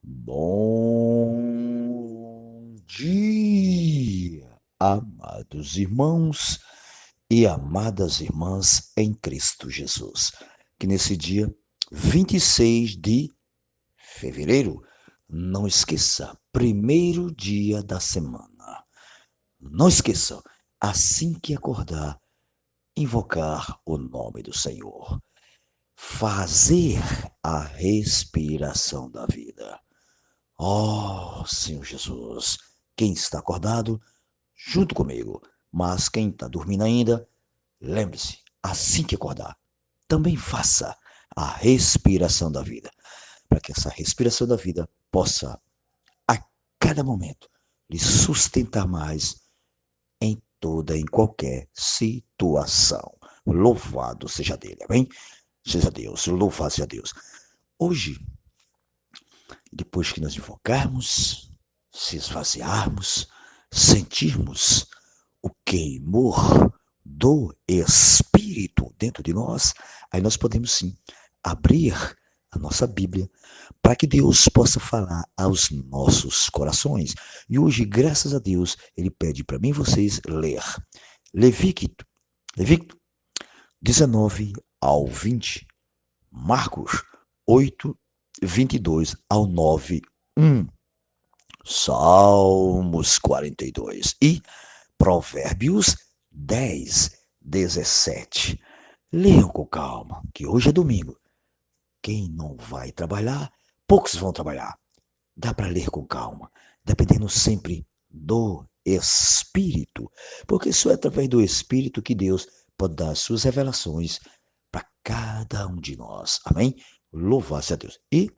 Bom dia, amados irmãos e amadas irmãs em Cristo Jesus. Que nesse dia 26 de fevereiro, não esqueça, primeiro dia da semana. Não esqueça, assim que acordar, invocar o nome do Senhor. Fazer a respiração da vida. Oh, Senhor Jesus, quem está acordado, junto comigo. Mas quem está dormindo ainda, lembre-se, assim que acordar, também faça a respiração da vida, para que essa respiração da vida possa, a cada momento, lhe sustentar mais em qualquer situação. Louvado seja dele, amém? Seja Deus, louvado seja Deus. Hoje, depois que nós invocarmos, se esvaziarmos, sentirmos o queimor do Espírito dentro de nós, aí nós podemos sim abrir a nossa Bíblia para que Deus possa falar aos nossos corações. E hoje, graças a Deus, Ele pede para mim e vocês ler Levítico 19 ao 20, Marcos 8, 22 ao 9, 1, Salmos 42 e Provérbios 10, 17. Leiam com calma, que hoje é domingo. Quem não vai trabalhar, poucos vão trabalhar. Dá para ler com calma, dependendo sempre do Espírito, porque só é através do Espírito que Deus pode dar as suas revelações para cada um de nós. Amém? Louvado seja Deus. E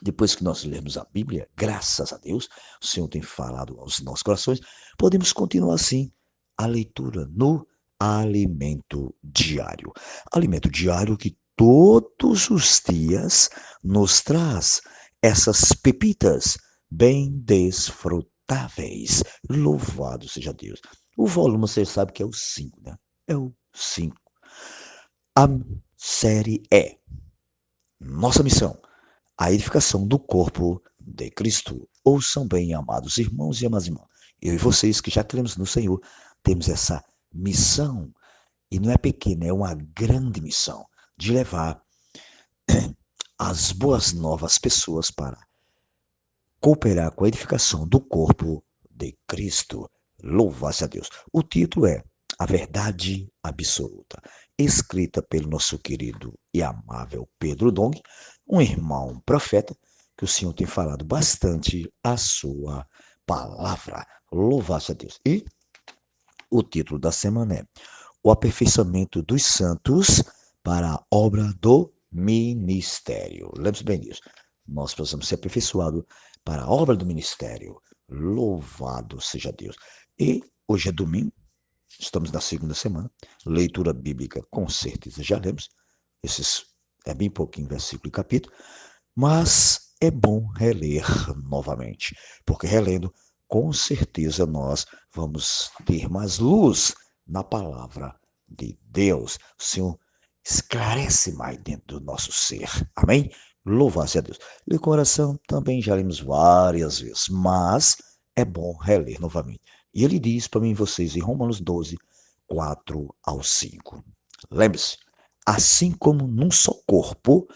depois que nós lermos a Bíblia, graças a Deus, o Senhor tem falado aos nossos corações, podemos continuar assim a leitura no alimento diário. Alimento diário que todos os dias nos traz essas pepitas bem desfrutáveis. Louvado seja Deus. O volume você sabe que é o 5, né? É o 5. A série é Nossa Missão, a edificação do corpo de Cristo. Ouçam bem, amados irmãos e amadas irmãs. Eu e vocês que já cremos no Senhor, temos essa missão, e não é pequena, é uma grande missão, de levar as boas novas às pessoas para cooperar com a edificação do corpo de Cristo. Louvado-se a Deus. O título é A Verdade Absoluta, escrita pelo nosso querido e amável Pedro Dong, um irmão profeta, que o Senhor tem falado bastante a sua palavra. Louvado-se a Deus. E o título da semana é O Aperfeiçoamento dos Santos para a Obra do Ministério. Lembre-se bem disso. Nós precisamos ser aperfeiçoados para a obra do ministério. Louvado seja Deus. E hoje é domingo, estamos na segunda semana. Leitura bíblica, com certeza já lemos. Esses é bem pouquinho versículo e capítulo. Mas é bom reler novamente, porque relendo, com certeza nós vamos ter mais luz na palavra de Deus. O Senhor esclarece mais dentro do nosso ser. Amém? Louvado-se a Deus. E o coração também já lemos várias vezes, mas é bom reler novamente. E ele diz para mim e vocês em Romanos 12, 4 ao 5. Lembre-se, assim como num só corpo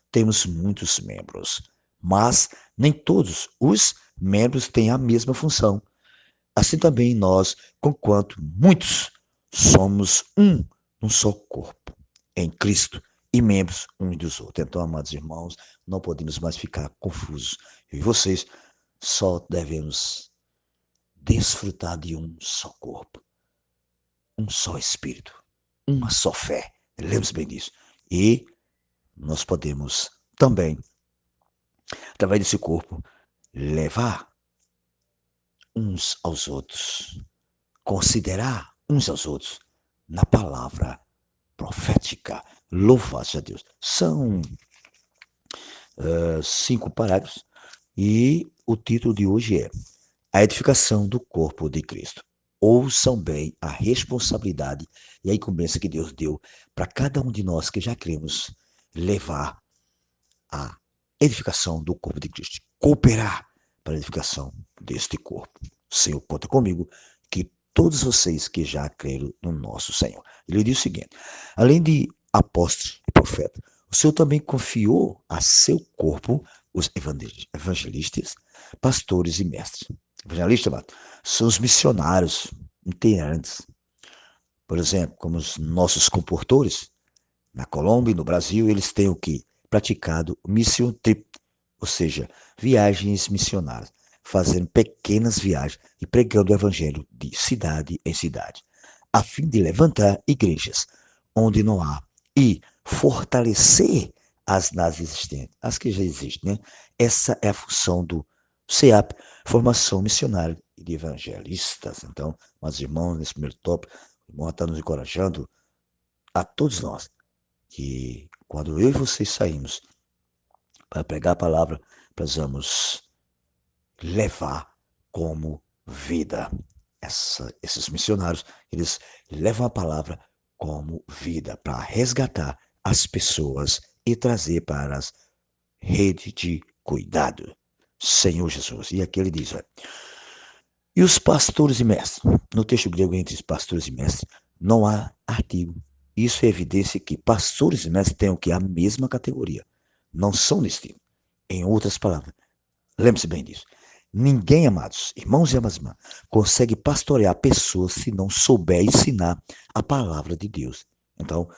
temos muitos membros, mas nem todos os membros têm a mesma função. Assim também nós, conquanto muitos, somos num só corpo, em Cristo, e membros uns dos outros. Então, amados irmãos, não podemos mais ficar confusos. Eu e vocês só devemos desfrutar de um só corpo, um só Espírito, uma só fé. Lembre-se bem disso. E nós podemos também, através desse corpo, levar uns aos outros, considerar uns aos outros na palavra profética. Louvado a Deus. São 5 parágrafos e o título de hoje é A Edificação do Corpo de Cristo. Ouçam bem a responsabilidade e a incumbência que Deus deu para cada um de nós que já cremos levar a edificação do corpo de Cristo. cooperar para a edificação deste corpo. O Senhor conta comigo, que todos vocês que já creram no nosso Senhor. Ele diz o seguinte: além de apóstolos e profetas, o Senhor também confiou a seu corpo os evangelistas, pastores e mestres. Evangelistas, são os missionários itinerantes. Por exemplo, como os nossos comportores, na Colômbia e no Brasil, eles têm o quê? Praticado mission trip, ou seja, viagens missionárias, fazendo pequenas viagens e pregando o evangelho de cidade em cidade, a fim de levantar igrejas onde não há e fortalecer as existentes, as que já existem, né? Essa é a função do CEAP, Formação Missionária e de Evangelistas. Então, meus irmãos, nesse primeiro tópico, o irmão está nos encorajando a todos nós que quando eu e vocês saímos para pregar a palavra, precisamos levar como vida. Esses missionários, eles levam a palavra como vida para resgatar as pessoas e trazer para as redes de cuidado. Senhor Jesus. E aqui ele diz, olha, e os pastores e mestres? No texto grego, entre os pastores e mestres, não há artigo. Isso é evidência que pastores e mestres têm o que? A mesma categoria. Não são distintos. Em outras palavras, lembre-se bem disso. Ninguém, amados irmãos e amadas irmãs, consegue pastorear pessoas se não souber ensinar a palavra de Deus. Então,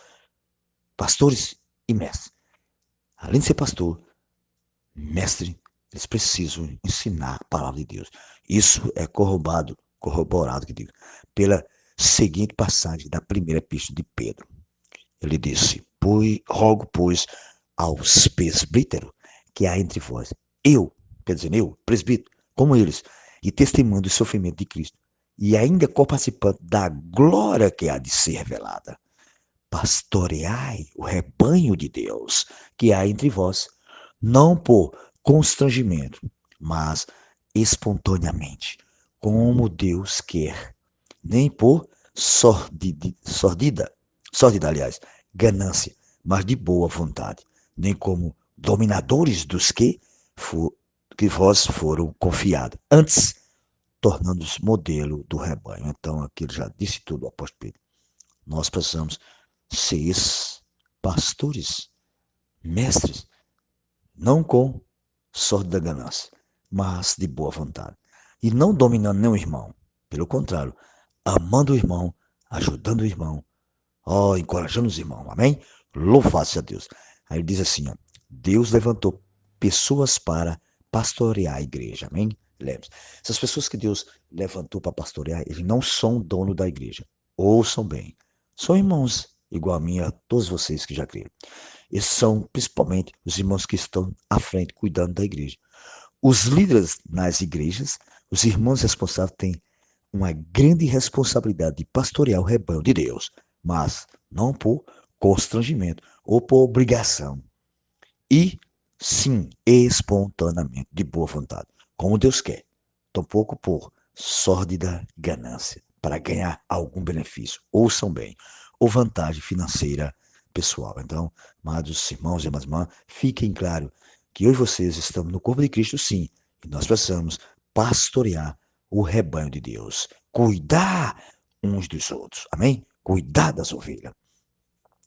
pastores e mestres, além de ser pastor, mestre, eles precisam ensinar a palavra de Deus. Isso é corroborado, que digo, pela seguinte passagem da primeira epístola de Pedro. Ele disse, rogo, pois, aos presbíteros que há entre vós, quer dizer, eu, presbítero, como eles, e testemunho do sofrimento de Cristo, e ainda co-participante da glória que há de ser revelada. Pastoreai o rebanho de Deus que há entre vós, não por constrangimento, mas espontaneamente, como Deus quer, nem por sordida, aliás, ganância, mas de boa vontade, nem como dominadores dos que vós foram confiados, antes tornando-os modelo do rebanho. Então, aqui ele já disse tudo, o apóstolo Pedro. Nós precisamos ser pastores, mestres, não com sorte da ganância, mas de boa vontade. E não dominando nenhum irmão. Pelo contrário, amando o irmão, ajudando o irmão, encorajando os irmãos. Amém? Louvado seja Deus. Aí ele diz assim, ó, Deus levantou pessoas para pastorear a igreja. Amém? Lembre-se. Essas pessoas que Deus levantou para pastorear, eles não são dono da igreja. Ouçam bem. São irmãos igual a mim, a todos vocês que já creram. Esses são principalmente os irmãos que estão à frente, cuidando da igreja. Os líderes nas igrejas, os irmãos responsáveis têm uma grande responsabilidade de pastorear o rebanho de Deus, mas não por constrangimento ou por obrigação. E, sim, espontaneamente, de boa vontade, como Deus quer, tampouco por sórdida ganância, para ganhar algum benefício, ouçam bem, ou vantagem financeira pessoal. Então, amados irmãos e amadas irmãs, fiquem claro que eu e vocês estamos no corpo de Cristo, sim, e nós precisamos pastorear o rebanho de Deus, cuidar uns dos outros, amém? Cuidar das ovelhas.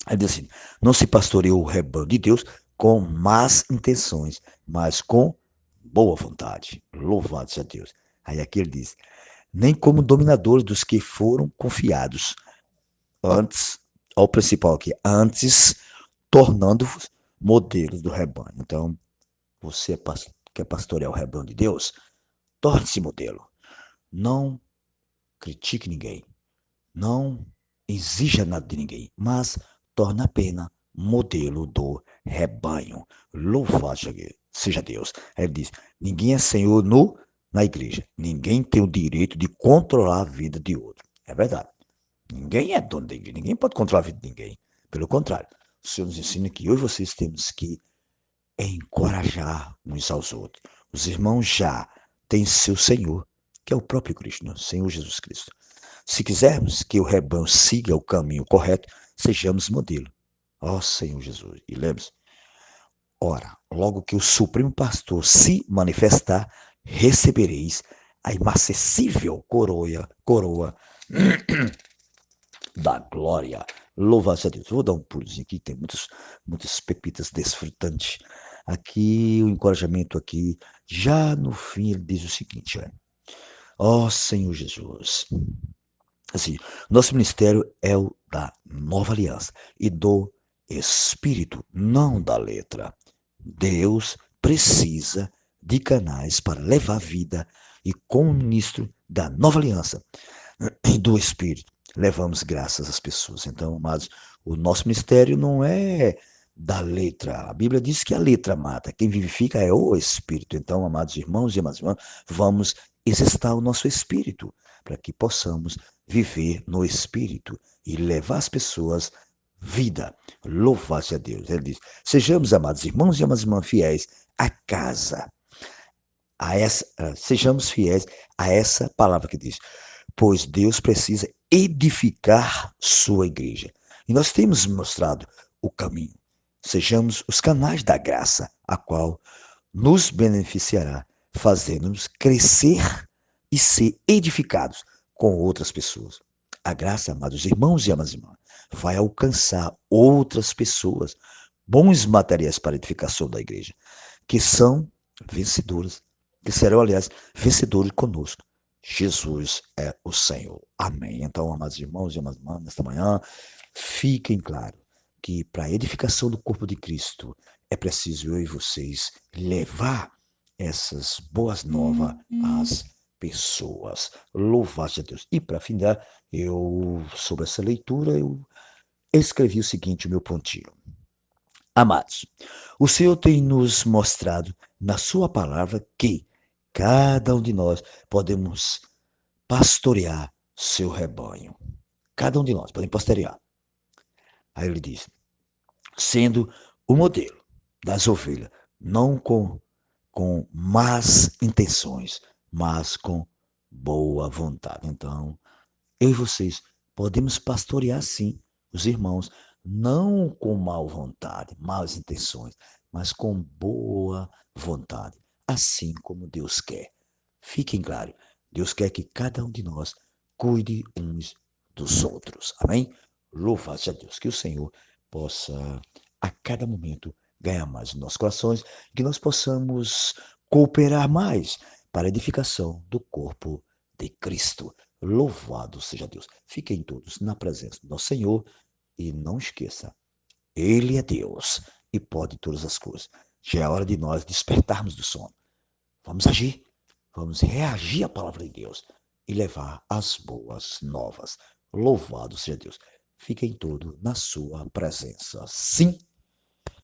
Ele diz assim, não se pastoreia o rebanho de Deus com más intenções, mas com boa vontade. Louvado seja Deus. Aí aqui ele diz, nem como dominadores dos que foram confiados antes, ao principal aqui, antes tornando-vos modelos do rebanho. Então, você quer pastorear o rebanho de Deus? Torne-se modelo. Não critique ninguém. Não exija nada de ninguém, mas torne apenas modelo do rebanho. Louvado seja Deus. Aí ele diz, ninguém é senhor na igreja. Ninguém tem o direito de controlar a vida de outro. É verdade. Ninguém é dono da igreja. Ninguém pode controlar a vida de ninguém. Pelo contrário, o Senhor nos ensina que eu e vocês temos que encorajar uns aos outros. Os irmãos já têm seu Senhor, que é o próprio Cristo, né? Senhor Jesus Cristo. Se quisermos que o rebanho siga o caminho correto, sejamos modelo. Ó Senhor Jesus. E lembre-se, Ora, logo que o Supremo Pastor se manifestar, recebereis a imacessível coroa da glória. Louvado seja Deus. Vou dar um pulozinho aqui, tem muitas pepitas desfrutantes. Aqui, o encorajamento aqui, já no fim, ele diz o seguinte, ó Senhor Jesus, assim, nosso ministério é o da nova aliança e do Espírito, não da letra. Deus precisa de canais para levar vida e como ministro da nova aliança e do Espírito, levamos graças às pessoas. Então, amados, o nosso ministério não é da letra. A Bíblia diz que a letra mata. Quem vivifica é o Espírito. Então, amados irmãos e amadas irmãs, vamos exercitar o nosso Espírito para que possamos viver no Espírito e levar as pessoas vida. Louvado a Deus. Ele diz, sejamos, amados irmãos e amadas irmãs, fiéis à casa. Sejamos fiéis a essa palavra que diz, pois Deus precisa edificar sua igreja. E nós temos mostrado o caminho. Sejamos os canais da graça, a qual nos beneficiará, fazendo-nos crescer e ser edificados com outras pessoas. A graça, amados irmãos e amadas irmãs, vai alcançar outras pessoas, bons materiais para a edificação da igreja, que são vencedoras, que serão, aliás, vencedores conosco. Jesus é o Senhor. Amém. Então, amados irmãos e amadas irmãs, nesta manhã, fiquem claro que para a edificação do corpo de Cristo é preciso eu e vocês levar essas boas novas às pessoas. Louvado seja Deus. E para finalizar, sobre essa leitura, eu escrevi o seguinte, o meu pontinho. Amados, o Senhor tem nos mostrado na sua palavra que cada um de nós podemos pastorear seu rebanho. Cada um de nós podemos pastorear. Aí ele diz, sendo o modelo das ovelhas, não com más intenções, mas com boa vontade. Então, eu e vocês podemos pastorear sim os irmãos, não com mal vontade, más intenções, mas com boa vontade, assim como Deus quer. Fiquem claros, Deus quer que cada um de nós cuide uns dos outros. Amém? Louvado seja Deus, que o Senhor possa a cada momento ganhar mais nos nossos corações, que nós possamos cooperar mais para a edificação do corpo de Cristo. Louvado seja Deus. Fiquem todos na presença do nosso Senhor e não esqueça, Ele é Deus e pode todas as coisas. Já é hora de nós despertarmos do sono. Vamos agir, vamos reagir à palavra de Deus e levar as boas novas. Louvado seja Deus. Fiquem todos na sua presença. Sim.